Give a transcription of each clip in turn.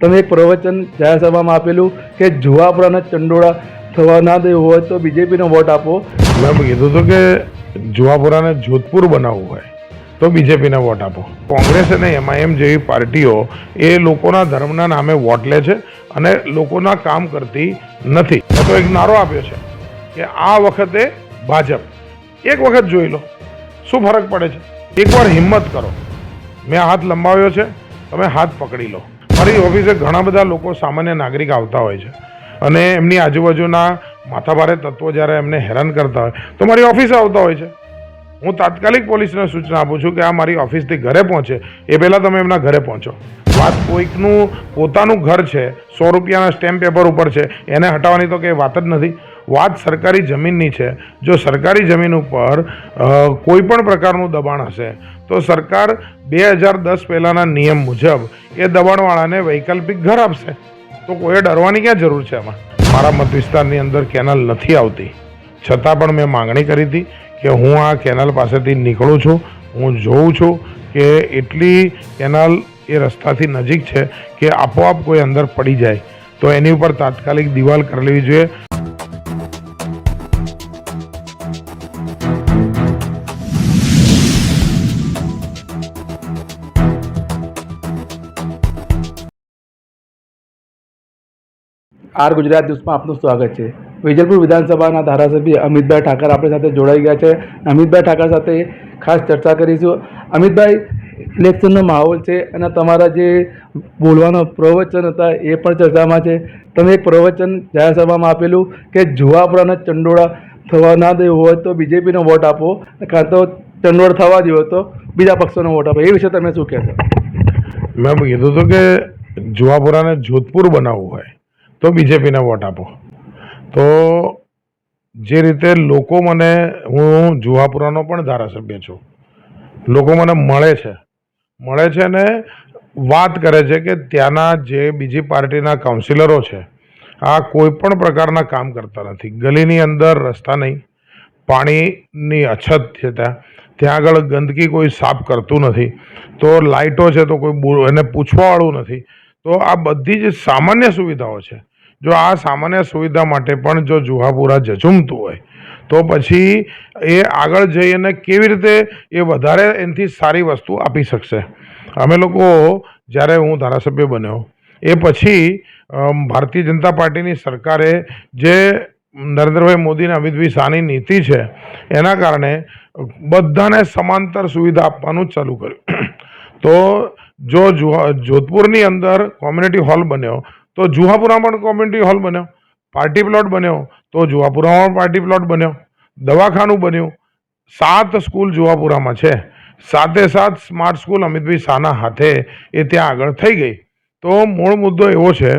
તમે એક પ્રવચન જાહેર સભામાં આપેલું કે જુવાપુરાના ચંડોળા થવા ના દેવું હોય તો બીજેપીને વોટ આપો. મેં કીધું હતું કે જુવાપુરાને જોધપુર બનાવવું હોય તો બીજેપીને વોટ આપો. કોંગ્રેસ અને એમઆઈએમ જેવી પાર્ટીઓ એ લોકોના ધર્મના નામે વોટ લે છે અને લોકોના કામ કરતી નથી. મેં તો એક નારો આપ્યો છે કે આ વખતે ભાજપ. એક વખત જોઈ લો શું ફરક પડે છે. એકવાર હિંમત કરો. મેં હાથ લંબાવ્યો છે, તમે હાથ પકડી લો. મારી ઓફિસે ઘણા બધા લોકો સામાન્ય નાગરિક આવતા હોય છે અને એમની આજુબાજુના માથાભારે તત્વો જ્યારે એમને હેરાન કરતા હોય તો મારી ઓફિસે આવતા હોય છે. હું તાત્કાલિક પોલીસને સૂચના આપું છું કે આ મારી ઓફિસથી ઘરે પહોંચે એ પહેલાં તમે એમના ઘરે પહોંચો. વાત કોઈકનું પોતાનું ઘર છે, 100 રૂપિયાના સ્ટેમ્પ પેપર ઉપર છે, એને હટાવવાની તો કંઈ વાત જ નથી. વાત સરકારી જમીનની છે. જો સરકારી જમીન ઉપર કોઈ પણ પ્રકારનું દબાણ હશે તો સરકાર 2010 પહેલાંના નિયમ મુજબ એ દબાણવાળાને વૈકલ્પિક ઘર આપશે. તો કોઈએ ડરવાની ક્યાં જરૂર છે એમાં. મારા મત વિસ્તારની અંદર કેનાલ નથી આવતી, છતાં પણ મેં માંગણી કરી હતી કે હું આ કેનાલ પાસેથી નીકળું છું. હું જોઉં છું કે એટલી કેનાલ એ રસ્તાથી નજીક છે કે આપોઆપ કોઈ અંદર પડી જાય તો એની ઉપર તાત્કાલિક દિવાલ કરી લેવી જોઈએ. આર ગુજરાત ન્યૂઝમાં આપનું સ્વાગત છે. વેજલપુર વિધાનસભાના ધારાસભ્ય અમિતભાઈ ઠાકર આપણી સાથે જોડાઈ ગયા છે. અમિતભાઈ ઠાકર સાથે ખાસ ચર્ચા કરીશું. અમિતભાઈ, ઇલેક્શનનો માહોલ છે અને તમારા જે બોલવાના પ્રવચન હતા એ પણ ચર્ચામાં છે. તમે એક પ્રવચન જાહેર સભામાં આપેલું કે જુવાપુરાના ચંડોળા થવા ના દેવું હોય તો બીજેપીને વોટ આપો, કાં તો ચંડોળ થવા દેવો તો બીજા પક્ષોને વોટ આપો. એ વિશે તમે શું કહેશો? મેં કીધું હતું કે જુવાપુરાને જોધપુર બનાવવું હોય તો બીજેપીને વોટ આપો. તો જે રીતે લોકો હું જુવાપુરાનો પણ ધારાસભ્ય છું, લોકો મને મળે છે ને વાત કરે છે કે ત્યાંના જે બીજી પાર્ટીના કાઉન્સિલરો છે આ કોઈ પણ પ્રકારના કામ કરતા નથી. ગલીની અંદર રસ્તા નહીં, પાણીની અછત છે, ત્યાં આગળ ગંદકી કોઈ સાફ કરતું નથી, તો લાઇટો છે તો કોઈ એને પૂછવાવાળું નથી. તો આ બધી જ સામાન્ય સુવિધાઓ છે. જો આ સામાન્ય સુવિધા માટે પણ જો જુવાપુરા ઝઝૂમતું હોય તો પછી એ આગળ જઈને કેવી રીતે એ વધારે એનાથી સારી વસ્તુ આપી શકશે. અમે લોકો જ્યારે હું ધારાસભ્ય બન્યો એ પછી ભારતીય જનતા પાર્ટીની સરકારે જે નરેન્દ્રભાઈ મોદી અને અમિતભાઈ શાહની નીતિ છે એના કારણે બધાને સમાંતર સુવિધા આપવાનું ચાલુ કર્યું. તો જો જોધપુરની અંદર કોમ્યુનિટી હોલ બન્યો તો જુવાપુરામાં પણ કોમ્યુનિટી હોલ બન્યો. પાર્ટી પ્લોટ બન્યો તો જુવાપુરામાં પાર્ટી પ્લોટ બન્યો. દવાખાનું બન્યું. 7 સ્કૂલ જુવાપુરામાં છે. 7 સ્માર્ટ સ્કૂલ અમિતભાઈ શાહના હાથે એ ત્યાં આગળ થઈ ગઈ. તો મૂળ મુદ્દો એવો છે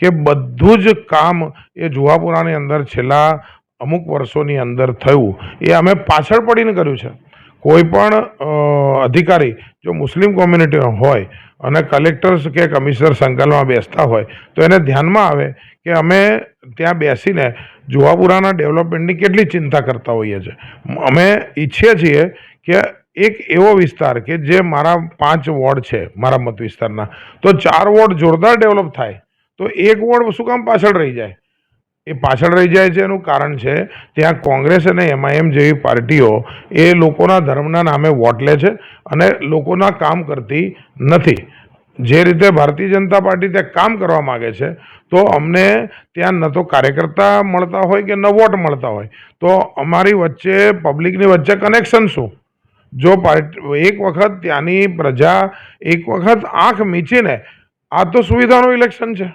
કે બધું જ કામ એ જુવાપુરાની અંદર છેલ્લા અમુક વર્ષોની અંદર થયું એ અમે પાછળ પડીને કર્યું છે. કોઈ પણ અધિકારી જો મુસ્લિમ કોમ્યુનિટીનો હોય અને કલેક્ટર કે કમિશનર સંકલનમાં બેસતા હોય તો એને ધ્યાનમાં આવે કે અમે ત્યાં બેસીને જુવાપુરાના ડેવલપમેન્ટની કેટલી ચિંતા કરતા હોઈએ છીએ. અમે ઈચ્છીએ છીએ કે એક એવો વિસ્તાર કે જે મારા 5 વોર્ડ છે મારા મત વિસ્તારના, તો 4 વોર્ડ જોરદાર ડેવલપ થાય તો 1 વોર્ડ શું કામ પાછળ રહી જાય. એ પાછળ રહી જાય છે એનું કારણ છે ત્યાં કોંગ્રેસ અને એમઆઈએમ જેવી પાર્ટીઓ એ લોકોના ધર્મના નામે વોટ લે છે અને લોકોના કામ કરતી નથી. જે રીતે ભારતીય જનતા પાર્ટી ત્યાં કામ કરવા માગે છે તો અમને ત્યાં ન તો કાર્યકર્તા મળતા હોય કે ન વોટ મળતા હોય, તો અમારી વચ્ચે પબ્લિકની વચ્ચે કનેક્શન શું? જો એક વખત ત્યાંની પ્રજા એક વખત આંખ મીચીને, આ તો સુવિધાનું ઇલેક્શન છે.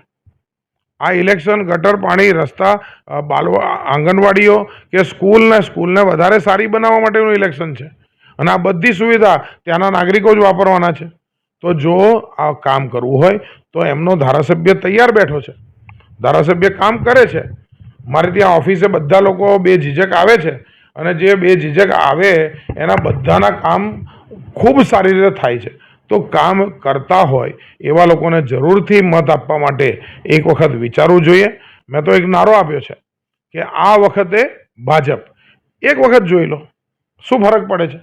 આ ઇલેક્શન ગટર, પાણી, રસ્તા, આંગણવાડીઓ કે સ્કૂલને વધારે સારી બનાવવા માટેનું ઇલેક્શન છે અને આ બધી સુવિધા ત્યાંના નાગરિકો જ વાપરવાના છે. તો જો આ કામ કરવું હોય તો એમનો ધારાસભ્ય તૈયાર બેઠો છે, ધારાસભ્ય કામ કરે છે. મારે ત્યાં ઓફિસે બધા લોકો બેઝિઝક આવે છે અને જે બેઝિઝક આવે એના બધાના કામ ખૂબ સારી રીતે થાય છે. તો કામ કરતા હોય એવા લોકોને જરૂરથી મત આપવા માટે એક વખત વિચારવું જોઈએ. મેં તો એક નારો આપ્યો છે કે આ વખતે ભાજપ. એક વખત જોઈ લો શું ફરક પડે છે.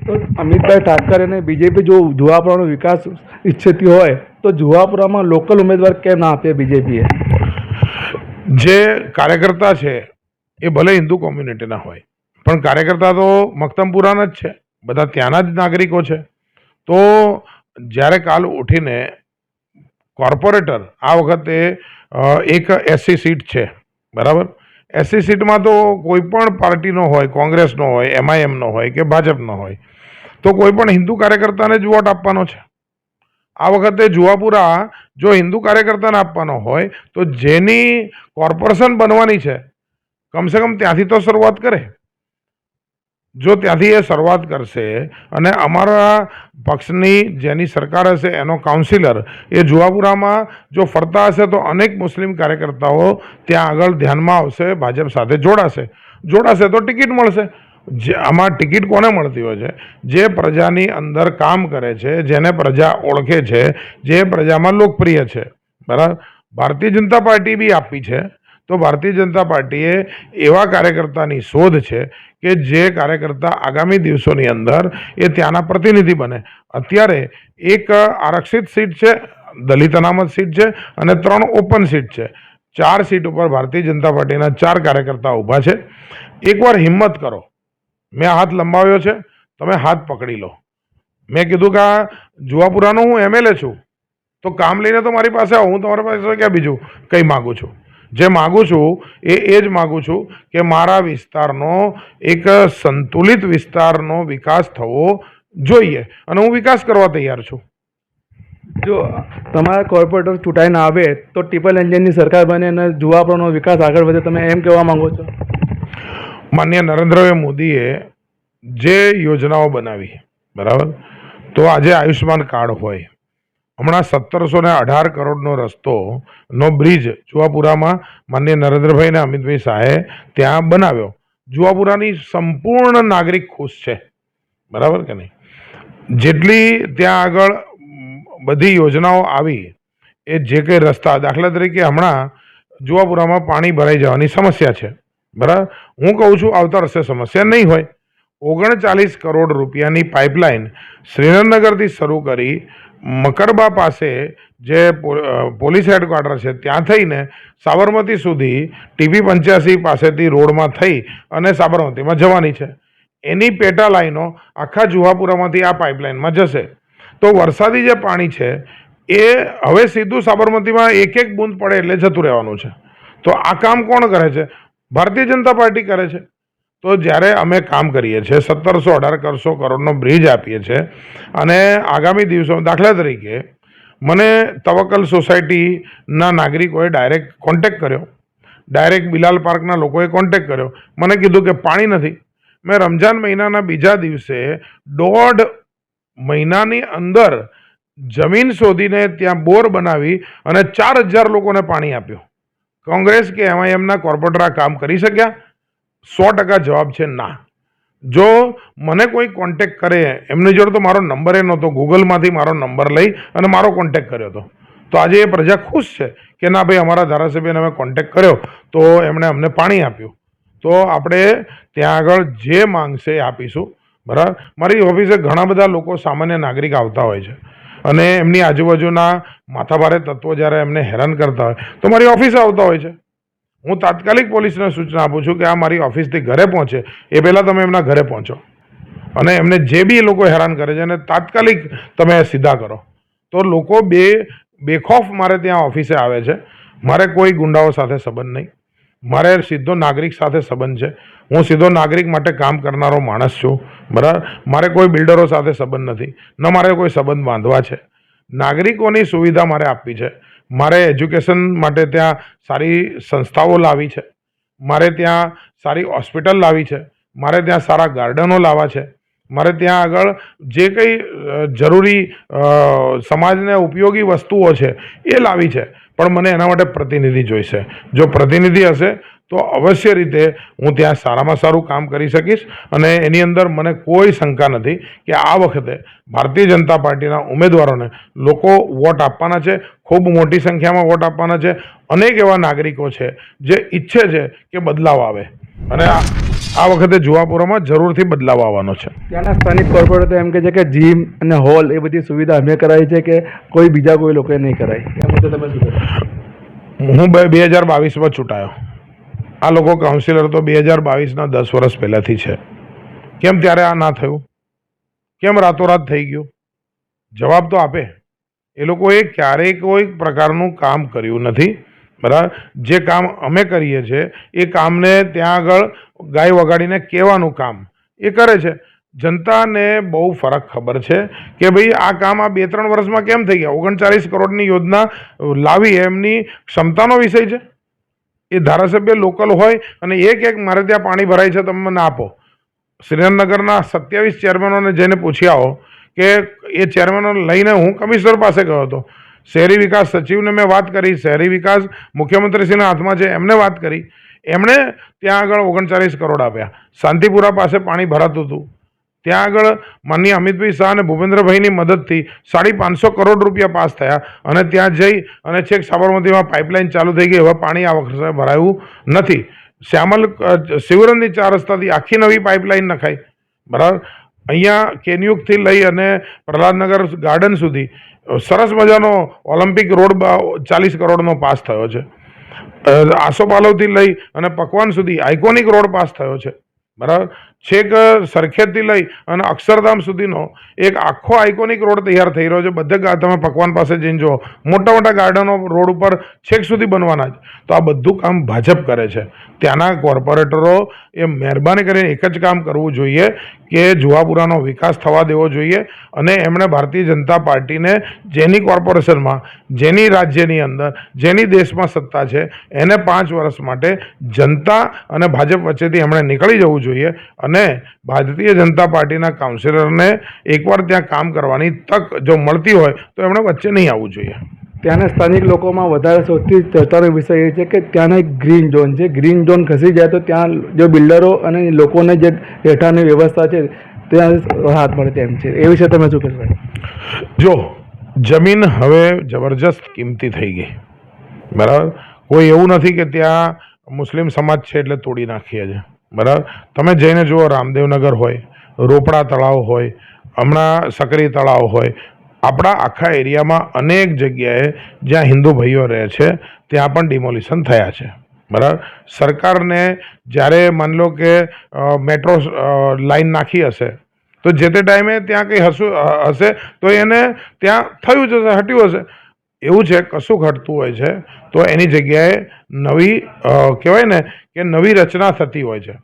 તો અમિતભાઈ ઠાકર અને બીજેપી જો જુહાપુરાનો વિકાસ ઈચ્છતી હોય તો જુહાપુરામાં લોકલ ઉમેદવાર કેમ ના આપે બીજેપીએ? જે કાર્યકર્તા છે એ ભલે હિન્દુ કોમ્યુનિટીના હોય, પણ કાર્યકર્તા તો મક્તમપુરાના જ છે, બધા ત્યાંના જ નાગરિકો છે. તો જ્યારે કાલ ઉઠીને કોર્પોરેટર આ વખતે એક એસસી સીટ છે, બરાબર. એસસી સીટમાં તો કોઈ પણ પાર્ટીનો હોય, કોંગ્રેસનો હોય, એમઆઈએમનો હોય કે ભાજપનો હોય, તો કોઈ પણ હિન્દુ કાર્યકર્તાને જ વોટ આપવાનો છે. આ વખતે જુહાપુરા જો હિન્દુ કાર્યકર્તાને આપવાનો હોય તો જેની કોર્પોરેશન બનવાની છે કમસે કમ ત્યાંથી તો શરૂઆત કરે. જો ત્યાંથી એ શરૂઆત કરશે અને અમારા પક્ષની જેની સરકાર હશે એનો કાઉન્સિલર એ જુહાપુરામાં જો ફરતા હશે તો અનેક મુસ્લિમ કાર્યકર્તાઓ ત્યાં આગળ ધ્યાનમાં આવશે, ભાજપ સાથે જોડાશે તો ટિકિટ મળશે. આમાં ટિકિટ કોને મળતી હોય છે? જે પ્રજાની અંદર કામ કરે છે, જેને પ્રજા ઓળખે છે, જે પ્રજામાં લોકપ્રિય છે, બરાબર. ભારતીય જનતા પાર્ટી બી આપી છે, તો ભારતીય જનતા પાર્ટીએ એવા કાર્યકર્તાની શોધ છે કે જે કાર્યકર્તા આગામી દિવસોની અંદર એ ત્યાંના પ્રતિનિધિ બને. અત્યારે એક આરક્ષિત સીટ છે, દલિત અનામત સીટ છે અને 3 ઓપન સીટ છે. 4 સીટ ઉપર ભારતીય જનતા પાર્ટીના 4 કાર્યકર્તા ઊભા છે. એકવાર હિંમત કરો, મેં હાથ લંબાવ્યો છે, તમે હાથ પકડી લો. મેં કીધું કે આ જુહાપુરાનો હું એમએલએ છું, તો કામ લઈને તો મારી પાસે આવો. હું તમારી પાસે ક્યાં બીજું કંઈ માગું છું? જે માગું છું એ જ માગું છું કે મારા વિસ્તારનો એક સંતુલિત વિસ્તારનો વિકાસ થવો જોઈએ અને હું વિકાસ કરવા તૈયાર છું. જો તમારા કોર્પોરેટર ચૂંટાઈને આવે તો ટ્રિપલ એન્જિનની સરકાર બને અને જુહાપુરાનો વિકાસ આગળ વધે, તમે એમ કહેવા માંગો છો? માનનીય નરેન્દ્રભાઈ મોદીએ જે યોજનાઓ બનાવી, બરાબર, તો આજે આયુષ્માન કાર્ડ હોય, હમણાં 1718 કરોડનો રસ્તોનો બ્રિજ જુહાપુરામાં માનનીય નરેન્દ્રભાઈ અને અમિતભાઈ શાહે ત્યાં બનાવ્યો. જુહાપુરાની સંપૂર્ણ નાગરિક ખુશ છે, બરાબર કે નહીં? જેટલી ત્યાં આગળ બધી યોજનાઓ આવી, એ જે કંઈ રસ્તા, દાખલા તરીકે હમણાં જુહાપુરામાં પાણી ભરાઈ જવાની સમસ્યા છે, બરાબર. હું કહું છું આવતા વર્ષે સમસ્યા નહીં હોય. 39 કરોડ રૂપિયાની પાઇપલાઇન શ્રીનગરથી શરૂ કરી મકરબા પાસે જે પોલીસ હેડક્વાર્ટર છે ત્યાં થઈને સાબરમતી સુધી TP85 પાસેથી રોડમાં થઈ અને સાબરમતીમાં જવાની છે. એની પેટા લાઈનો આખા જુહાપુરામાંથી આ પાઇપલાઇનમાં જશે. તો વરસાદી જે પાણી છે એ હવે સીધું સાબરમતીમાં એક બૂંદ પડે એટલે જતું રહેવાનું છે. તો આ કામ કોણ કરે છે? ભારતીય જનતા પાર્ટી કરે છે. તો જ્યારે અમે કામ કરીએ છીએ, 1718 કરોડનો બ્રિજ આપીએ છીએ અને આગામી દિવસોમાં, દાખલા તરીકે મને તવક્કલ સોસાયટીના નાગરિકોએ ડાયરેક્ટ કોન્ટેક્ટ કર્યો, ડાયરેક્ટ બિલાલ પાર્કના લોકોએ કોન્ટેક્ટ કર્યો, મને કીધું કે પાણી નથી. મેં રમજાન મહિનાના બીજા દિવસે 1.5 મહિનાની અંદર જમીન શોધીને ત્યાં બોર બનાવી અને 4000 લોકોને પાણી આપ્યું. કોંગ્રેસ કે એમઆઈએમના કોર્પોરેટર આ કામ કરી શક્યા? 100% જવાબ છે ના. જો મને કોઈ કોન્ટેક્ટ કરે, એમની જોડે તો મારો નંબર એ નહોતો, ગૂગલમાંથી મારો નંબર લઈ અને મારો કોન્ટેક્ટ કર્યો હતો. તો આજે એ પ્રજા ખુશ છે કે ના ભાઈ, અમારા ધારાસભ્યને અમે કોન્ટેક્ટ કર્યો તો એમણે અમને પાણી આપ્યું. તો આપણે ત્યાં આગળ જે માંગશે એ આપીશું, બરાબર. મારી ઓફિસે ઘણા બધા લોકો, સામાન્ય નાગરિક આવતા હોય છે અને એમની આજુબાજુના માથાભારે તત્વો જ્યારે એમને હેરાન કરતા હોય તો મારી ઓફિસે આવતા હોય છે. હું તાત્કાલિક પોલીસને સૂચના આપું છું કે આ મારી ઓફિસથી ઘરે પહોંચે એ પહેલાં તમે એમના ઘરે પહોંચો અને એમને જે બી એ લોકો હેરાન કરે છે એને તાત્કાલિક તમે સીધા કરો. તો લોકો બેખોફ મારે ત્યાં ઓફિસે આવે છે. મારે કોઈ ગુંડાઓ સાથે સંબંધ નહીં, મારે સીધો નાગરિક સાથે સંબંધ છે. હું સીધો નાગરિક માટે કામ કરનારો માણસ છું, બરાબર. મારે કોઈ બિલ્ડરો સાથે સંબંધ નથી, ન મારે કોઈ સંબંધ બાંધવા છે. નાગરિકોની સુવિધા મારે આપવી છે. મારે એજ્યુકેશન માટે ત્યાં સારી સંસ્થાઓ લાવી છે, મારે ત્યાં સારી હોસ્પિટલ લાવી છે, મારે ત્યાં સારા ગાર્ડનો લાવવા છે, મારે ત્યાં આગળ જે કંઈ જરૂરી સમાજને ઉપયોગી વસ્તુઓ છે એ લાવી છે. પણ મને એના માટે પ્રતિનિધિ જોઈશે. જો પ્રતિનિધિ હશે તો અવશ્ય રીતે હું ત્યાં સારામાં સારું કામ કરી શકીશ અને એની અંદર મને કોઈ શંકા નથી કે આ વખતે ભારતીય જનતા પાર્ટીના ઉમેદવારોને લોકો વોટ આપવાના છે. ખૂબ મોટી સંખ્યામાં વોટ આપવાના છે. અનેક એવા નાગરિકો છે જે ઈચ્છે છે કે બદલાવ આવે અને આ વખતે જુહાપુરામાં જરૂરથી બદલાવ આવવાનો છે. ત્યાંના સ્થાનિક કોર્પોરેટર એમ કહે છે કે જીમ અને હોલ એ બધી સુવિધા અમે કરાવી છે કે કોઈ બીજા કોઈ લોકોએ નહીં કરાવી. એ મુદ્દે તમે શું કહેશો? હું 2022માં ચૂંટાયો. આ લોકો કાઉન્સિલર તો 2022ના 10 વર્ષ પહેલાંથી છે. કેમ ત્યારે આ ના થયું? કેમ રાતોરાત થઈ ગયું? જવાબ તો આપે. એ લોકોએ ક્યારેય કોઈ પ્રકારનું કામ કર્યું નથી. બરાબર. જે કામ અમે કરીએ છીએ એ કામને ત્યાં આગળ ગાય વગાડીને કહેવાનું કામ એ કરે છે. જનતાને બહુ ફરક ખબર છે કે ભાઈ આ કામ આ 2-3 વર્ષમાં કેમ થઈ ગયા. 39 કરોડની યોજના લાવી એમની ક્ષમતાનો વિષય છે. એ ધારાસભ્ય લોકલ હોય અને એક મારે ત્યાં પાણી ભરાય છે તમે મને આપો. શ્રીનગરના 27 ચેરમેનોને જઈને પૂછી આવો કે એ ચેરમેનો લઈને હું કમિશનર પાસે ગયો હતો. શહેરી વિકાસ સચિવને મેં વાત કરી, શહેરી વિકાસ મુખ્યમંત્રીશ્રીના હાથમાં છે એમને વાત કરી. એમણે ત્યાં આગળ 39 કરોડ આપ્યા. શાંતિપુરા પાસે પાણી ભરાતું હતું. ત્યાં આગળ માનનીય અમિતભાઈ શાહ અને ભૂપેન્દ્રભાઈની મદદથી 550 કરોડ રૂપિયા પાસ થયા અને ત્યાં જઈ અને છેક સાબરમતીમાં પાઇપલાઇન ચાલુ થઈ ગઈ. હવે પાણી આ વખતે ભરાયું નથી. શ્યામલ શિવરંજની 4 રસ્તાથી આખી નવી પાઇપલાઇન નખાઈ. બરાબર. અહીંયા કેન્યુકથી લઈ અને પ્રહલાદનગર ગાર્ડન સુધી સરસ મજાનો ઓલિમ્પિક રોડ 40 કરોડનો પાસ થયો છે. આસોપાલવથી લઈ અને પકવાન સુધી આઇકોનિક રોડ પાસ થયો છે. બરાબર. છેક સરખેજથી લઈ અને અક્ષરધામ સુધીનો એક આખો આઇકોનિક રોડ તૈયાર થઈ રહ્યો છે. બધે તમે પકવાન પાસે જઈને જુઓ, મોટા મોટા ગાર્ડનો રોડ ઉપર છેક સુધી બનવાના છે. તો આ બધું કામ ભાજપ કરે છે. ત્યાંના કોર્પોરેટરો એ મહેરબાની કરીને એક જ કામ કરવું જોઈએ કે જુહાપુરાનો વિકાસ થવા દેવો જોઈએ અને એમણે ભારતીય જનતા પાર્ટીને જેની કોર્પોરેશનમાં, જેની રાજ્યની અંદર, જેની દેશમાં સત્તા છે એને 5 વર્ષ માટે જનતા અને ભાજપ વચ્ચેથી એમણે નીકળી જવું જોઈએ અને ભારતીય જનતા પાર્ટીના કાઉન્સિલરને એકવાર ત્યાં કામ કરવાની તક જો મળતી હોય તો એમણે વચ્ચે નહીં આવવું જોઈએ. ત્યાંના સ્થાનિક લોકોમાં વધારે સૌથી ચર્ચાનો વિષય એ છે કે ત્યાંના એક ગ્રીન ઝોન છે. ગ્રીન ઝોન ખસી જાય તો ત્યાં જો બિલ્ડરો અને લોકોને જે રહેઠાણની વ્યવસ્થા છે ત્યાં રાહત મળે તેમ છે. એ વિશે તમે શું કહેશો? જો જમીન હવે જબરજસ્ત કિંમતી થઈ ગઈ. બરાબર. કોઈ એવું નથી કે ત્યાં મુસ્લિમ સમાજ છે એટલે તોડી નાખીએ છે. બરાબર. તમે જઈને જુઓ, રામદેવનગર હોય, રોપડા તળાવ હોય, હમણાં સકરી તળાવ હોય, આપણા આખા એરિયામાં અનેક જગ્યાએ જ્યાં હિન્દુ ભાઈઓ રહે છે ત્યાં પણ ડિમોલિશન થયા છે. બરાબર. સરકારને જ્યારે માની લો કે મેટ્રો લાઈન નાખી હશે તો જે તે ટાઈમે ત્યાં કંઈ હશે તો એને ત્યાં થયું જ હશે, હટ્યું હશે. એવું છે, કશું ઘટતું હોય છે તો એની જગ્યાએ નવી કહેવાય ને કે નવી રચના થતી હોય છે.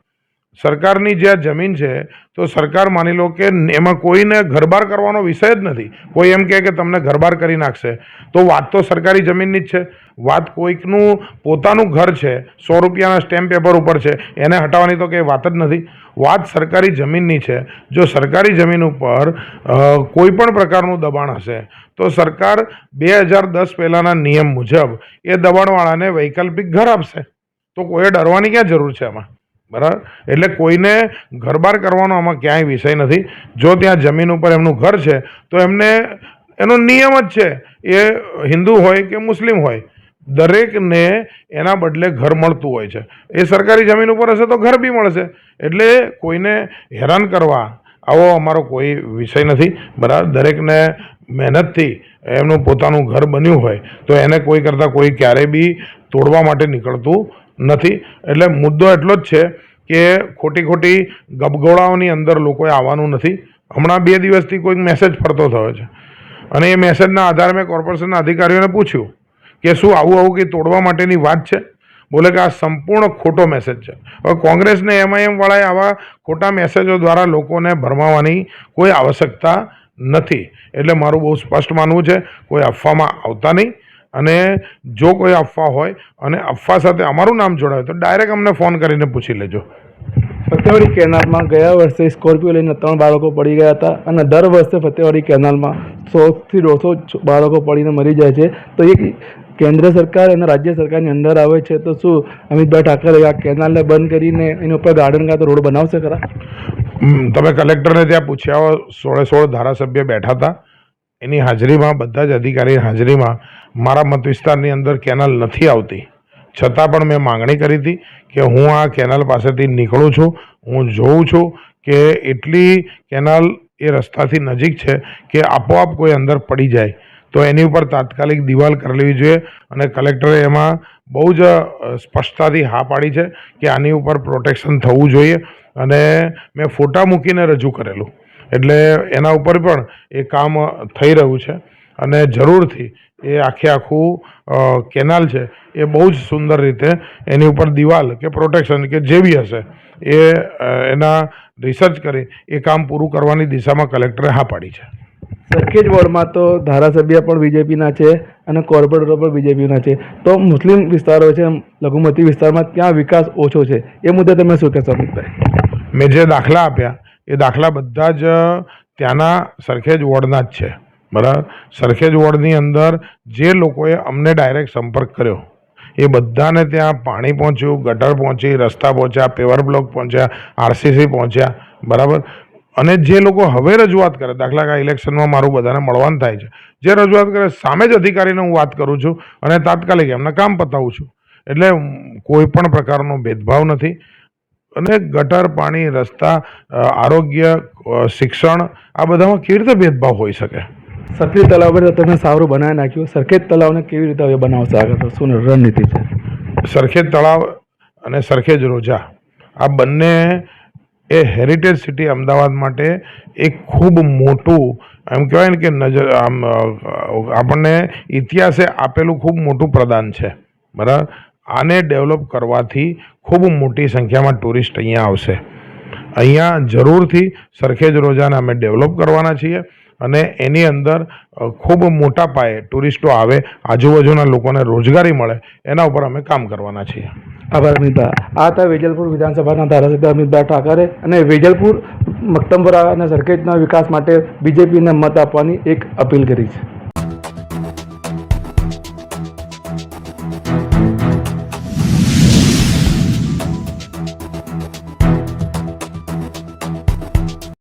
સરકારની જે આ જમીન છે તો સરકાર માની લો કે એમાં કોઈને ઘરબાર કરવાનો વિષય જ નથી. કોઈ એમ કહે કે તમને ઘરબાર કરી નાખશે તો વાત તો સરકારી જમીનની જ છે. વાત કોઈકનું પોતાનું ઘર છે, 100 રૂપિયાના સ્ટેમ્પ પેપર ઉપર છે, એને હટાવવાની તો કંઈ વાત જ નથી. વાત સરકારી જમીનની છે. જો સરકારી જમીન ઉપર કોઈ પણ પ્રકારનું દબાણ હશે તો સરકાર 2010 પહેલાંના નિયમ મુજબ એ દબાણવાળાને વૈકલ્પિક ઘર આપશે. તો કોઈએ ડરવાની ક્યાં જરૂર છે એમાં? બરાબર. એટલે કોઈને ઘરબાર કરવાનો આમાં ક્યાંય વિષય નથી. જો ત્યાં જમીન ઉપર એમનું ઘર છે તો એમને એનો નિયમ જ છે, એ હિન્દુ હોય કે મુસ્લિમ હોય, દરેકને એના બદલે ઘર મળતું હોય છે. એ સરકારી જમીન ઉપર હશે તો ઘર બી મળશે. એટલે કોઈને હેરાન કરવા આવો અમારો કોઈ વિષય નથી. બરાબર. દરેકને મહેનતથી એમનું પોતાનું ઘર બન્યું હોય તો એને કોઈ કરતાં કોઈ ક્યારેય બી તોડવા માટે નીકળતું નથી. એટલે મુદ્દો એટલો જ છે કે ખોટી ગબગોળાઓની અંદર લોકોએ આવવાનું નથી. હમણાં 2 દિવસથી કોઈક મેસેજ ફરતો થયો છે અને એ મેસેજના આધારે મેં કોર્પોરેશનના અધિકારીઓને પૂછ્યું કે શું આવું કંઈ તોડવા માટેની વાત છે? બોલે કે આ સંપૂર્ણ ખોટો મેસેજ છે. હવે કોંગ્રેસને MIM વાળાએ આવા ખોટા મેસેજો દ્વારા લોકોને ભરમાવાની કોઈ આવશ્યકતા નથી. એટલે મારું બહુ સ્પષ્ટ માનવું છે, કોઈ અફવામાં આવતા નહીં. અને જો કોઈ અફવા હોય અને અફવા સાથે અમારું નામ જોડાય તો ડાયરેક્ટ અમને ફોન કરીને પૂછી લેજો. ફતેવાડી કેનાલમાં ગયા વર્ષે સ્કોર્પિયો લઈને 3 બાળકો પડી ગયા હતા અને દર વર્ષે ફતેવાડી કેનાલમાં 100 થી 150 બાળકો પડીને મરી જાય છે. તો એક કેન્દ્ર સરકાર અને રાજ્ય સરકારની અંદર આવે છે તો શું અમિતભાઈ ઠાકરે આ કેનાલને બંધ કરીને એની ઉપર ગાર્ડન કાં તો રોડ બનાવશે ખરા? તમે કલેક્ટરને ત્યાં પૂછ્યા, 16 ધારાસભ્ય બેઠા હતા. એની હાજરીમાં, બધા જ અધિકારીની હાજરીમાં મારા મત વિસ્તારની અંદર કેનાલ નથી આવતી છતાં પણ મેં માંગણી કરી હતી કે હું આ કેનાલ પાસેથી નીકળું છું. હું જોઉં છું કે એટલી કેનાલ એ રસ્તાથી નજીક છે કે આપોઆપ કોઈ અંદર પડી જાય તો એની ઉપર તાત્કાલિક દિવાલ કરી લેવી જોઈએ. અને કલેક્ટરે એમાં બહુ જ સ્પષ્ટતાથી હા પાડી છે કે આની ઉપર પ્રોટેક્શન થવું જોઈએ. અને મેં ફોટા મૂકીને રજૂ કરેલું, એટલે એના ઉપર પણ એ કામ થઈ રહ્યું છે. અને જરૂરથી એ આખું કેનાલ છે એ બહુ જ સુંદર રીતે એની ઉપર દિવાલ કે પ્રોટેક્શન કે જે બી હશે એ એના રિસર્ચ કરી એ કામ પૂરું કરવાની દિશામાં કલેક્ટરે હા પાડી છે. સરખેજ વોર્ડમાં તો ધારાસભ્ય પણ બીજેપીના છે અને કોર્પોરેટરો પણ બીજેપીના છે, તો મુસ્લિમ વિસ્તારો છે, લઘુમતી વિસ્તારમાં ત્યાં વિકાસ ઓછો છે, એ મુદ્દે તમે શું કહેશો અમિતભાઈ? મેં જે દાખલા આપ્યા એ દાખલા બધા જ ત્યાંના સરખેજ વોર્ડના જ છે. બરાબર. સરખેજ વોર્ડની અંદર જે લોકોએ અમને ડાયરેક્ટ સંપર્ક કર્યો એ બધાને ત્યાં પાણી પહોંચ્યું, ગટર પહોંચી, રસ્તા પહોંચ્યા, પેવર બ્લોક પહોંચ્યા, આરસીસી પહોંચ્યા. બરાબર. અને જે લોકો હવે રજૂઆત કરે, દાખલા કે ઇલેક્શનમાં મારું બધાને મળવાનું થાય છે, જે રજૂઆત કરે સામે જ અધિકારીને હું વાત કરું છું અને તાત્કાલિક એમના કામ પતાવું છું. એટલે કોઈ પણ પ્રકારનો ભેદભાવ નથી. અને ગટર, પાણી, રસ્તા, આરોગ્ય, શિક્ષણ આ બધામાં કેવી રીતે ભેદભાવ હોઈ શકે? સરખેજ તલાવ પર તમે સારું બનાવી નાખ્યું, સરખેજ તલાવને કેવી રીતે હવે બનાવશે આગળ, શું રણનીતિ છે? સરખેજ તળાવ અને સરખેજ રોજા આ બંને એ હેરિટેજ સિટી અમદાવાદ માટે એક ખૂબ મોટું એમ કહેવાય ને કે આપણને ઇતિહાસે આપેલું ખૂબ મોટું પ્રદાન છે. બરાબર. આને ડેવલપ કરવાથી ખૂબ મોટી સંખ્યામાં ટુરિસ્ટ અહીંયા આવશે. અહીંયા જરૂરથી સરખેજ રોજાને અમે ડેવલપ કરવાના છીએ અને એની અંદર ખૂબ મોટા પાયે ટુરિસ્ટો આવે, આજુબાજુના લોકોને રોજગારી મળે, એના ઉપર અમે કામ કરવાના છીએ. આભાર અમિતભાઈ. આ હતા વેજલપુર વિધાનસભાના ધારાસભ્ય અમિતભાઈ ઠાકરે, અને વેજલપુર, મક્તમપુરા અને સરખેજના વિકાસ માટે બીજેપીને મત આપવાની એક અપીલ કરી છે.